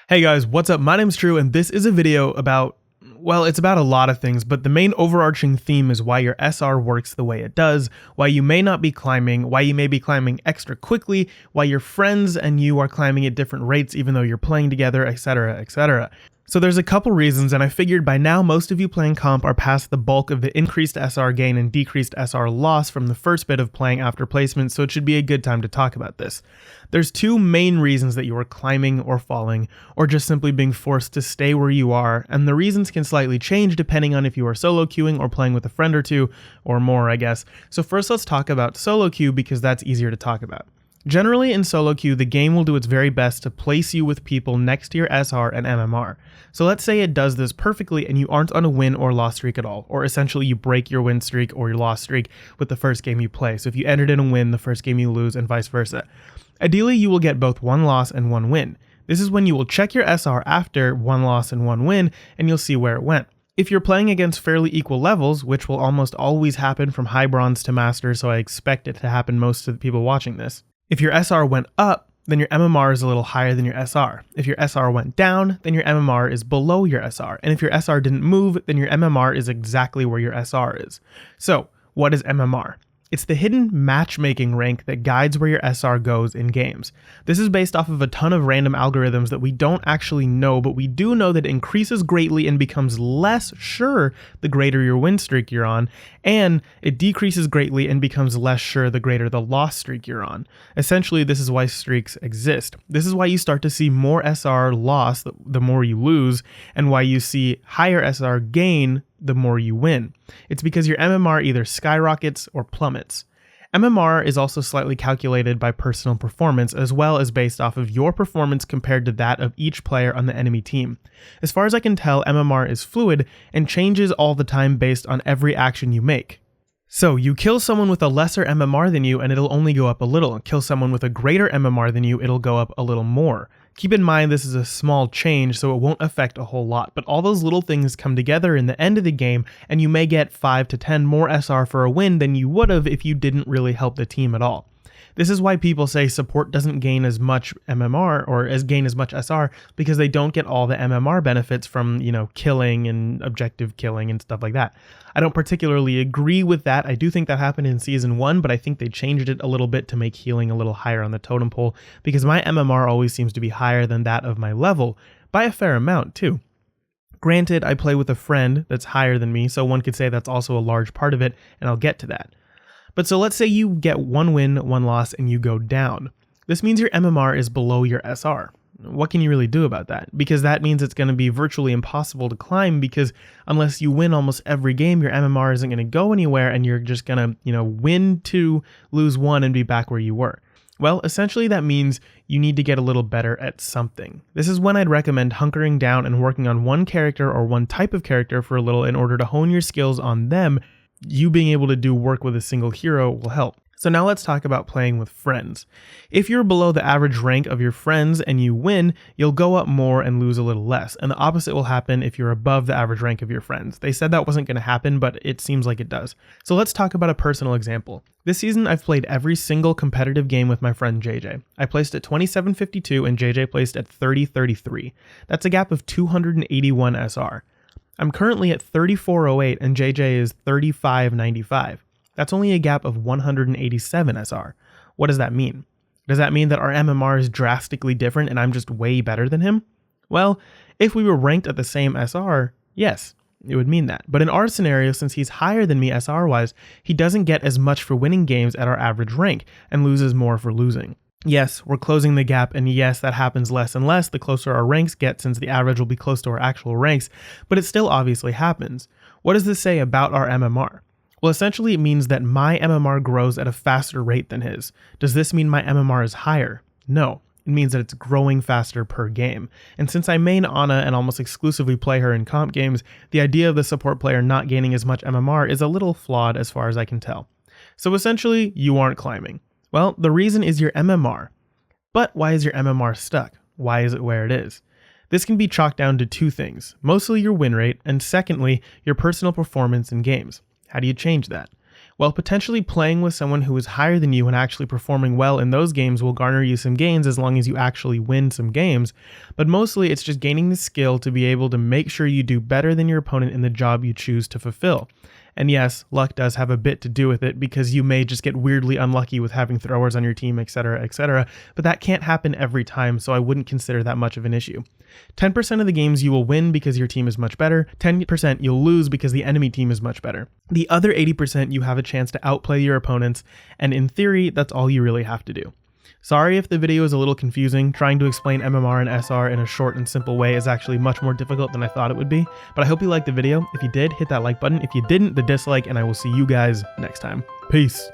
Hey guys, what's up? My name's True, and this is a video about, well, it's about a lot of things, but the main overarching theme is why your SR works the way it does, why you may not be climbing, why you may be climbing extra quickly, why your friends and you are climbing at different rates even though you're playing together, etc, etc. So there's a couple reasons, and I figured by now most of you playing comp are past the bulk of the increased SR gain and decreased SR loss from the first bit of playing after placement, so it should be a good time to talk about this. There's two main reasons that you are climbing or falling, or just simply being forced to stay where you are, and the reasons can slightly change depending on if you are solo queuing or playing with a friend or two, or more I guess. So first let's talk about solo queue because that's easier to talk about. Generally in solo queue, the game will do its very best to place you with people next to your SR and MMR. So let's say it does this perfectly and you aren't on a win or loss streak at all, or essentially you break your win streak or your loss streak with the first game you play. So if you entered in a win, the first game you lose and vice versa. Ideally, you will get both one loss and one win. This is when you will check your SR after one loss and one win and you'll see where it went. If you're playing against fairly equal levels, which will almost always happen from high bronze to master, so I expect it to happen most of the people watching this. If your SR went up, then your MMR is a little higher than your SR. If your SR went down, then your MMR is below your SR. And if your SR didn't move, then your MMR is exactly where your SR is. So, what is MMR? It's the hidden matchmaking rank that guides where your SR goes in games. This is based off of a ton of random algorithms that we don't actually know, but we do know that it increases greatly and becomes less sure the greater your win streak you're on, and it decreases greatly and becomes less sure the greater the loss streak you're on. Essentially, this is why streaks exist. This is why you start to see more SR loss the more you lose, and why you see higher SR gain the more you win. It's because your MMR either skyrockets or plummets. MMR is also slightly calculated by personal performance as well as based off of your performance compared to that of each player on the enemy team. As far as I can tell, MMR is fluid and changes all the time based on every action you make. So you kill someone with a lesser MMR than you and it'll only go up a little. Kill someone with a greater MMR than you, it'll go up a little more. Keep in mind this is a small change, so it won't affect a whole lot, but all those little things come together in the end of the game, and you may get 5 to 10 more SR for a win than you would have if you didn't really help the team at all. This is why people say support doesn't gain as much MMR or gain as much SR because they don't get all the MMR benefits from, killing and objective killing and stuff like that. I don't particularly agree with that. I do think that happened in Season 1, but I think they changed it a little bit to make healing a little higher on the totem pole because my MMR always seems to be higher than that of my level by a fair amount too. Granted, I play with a friend that's higher than me, so one could say that's also a large part of it, and I'll get to that. But so let's say you get one win, one loss, and you go down. This means your MMR is below your SR. What can you really do about that? Because that means it's going to be virtually impossible to climb because unless you win almost every game, your MMR isn't going to go anywhere and you're just going to, win 2, lose 1, and be back where you were. Well, essentially that means you need to get a little better at something. This is when I'd recommend hunkering down and working on one character or one type of character for a little in order to hone your skills on them. You being able to do work with a single hero will help. So now let's talk about playing with friends. If you're below the average rank of your friends and you win, you'll go up more and lose a little less. And the opposite will happen if you're above the average rank of your friends. They said that wasn't going to happen, but it seems like it does. So let's talk about a personal example. This season, I've played every single competitive game with my friend JJ. I placed at 2752 and JJ placed at 3033. That's a gap of 281 SR. I'm currently at 3408 and JJ is 3595. That's only a gap of 187 SR. What does that mean? Does that mean that our MMR is drastically different and I'm just way better than him? Well, if we were ranked at the same SR, yes, it would mean that. But in our scenario, since he's higher than me SR-wise, he doesn't get as much for winning games at our average rank and loses more for losing. Yes, we're closing the gap, and yes, that happens less and less the closer our ranks get since the average will be close to our actual ranks, but it still obviously happens. What does this say about our MMR? Well, essentially it means that my MMR grows at a faster rate than his. Does this mean my MMR is higher? No, it means that it's growing faster per game. And since I main Ana and almost exclusively play her in comp games, the idea of the support player not gaining as much MMR is a little flawed as far as I can tell. So essentially, you aren't climbing. Well, the reason is your MMR. But why is your MMR stuck? Why is it where it is? This can be chalked down to two things, mostly your win rate, and secondly, your personal performance in games. How do you change that? While potentially playing with someone who is higher than you and actually performing well in those games will garner you some gains as long as you actually win some games, but mostly it's just gaining the skill to be able to make sure you do better than your opponent in the job you choose to fulfill. And yes, luck does have a bit to do with it because you may just get weirdly unlucky with having throwers on your team, etc., but that can't happen every time, so I wouldn't consider that much of an issue. 10% of the games you will win because your team is much better, 10% you'll lose because the enemy team is much better. The other 80% you have a chance to outplay your opponents, and in theory, that's all you really have to do. Sorry if the video is a little confusing. Trying to explain MMR and SR in a short and simple way is actually much more difficult than I thought it would be, but I hope you liked the video. If you did, hit that like button. If you didn't, the dislike, and I will see you guys next time. Peace.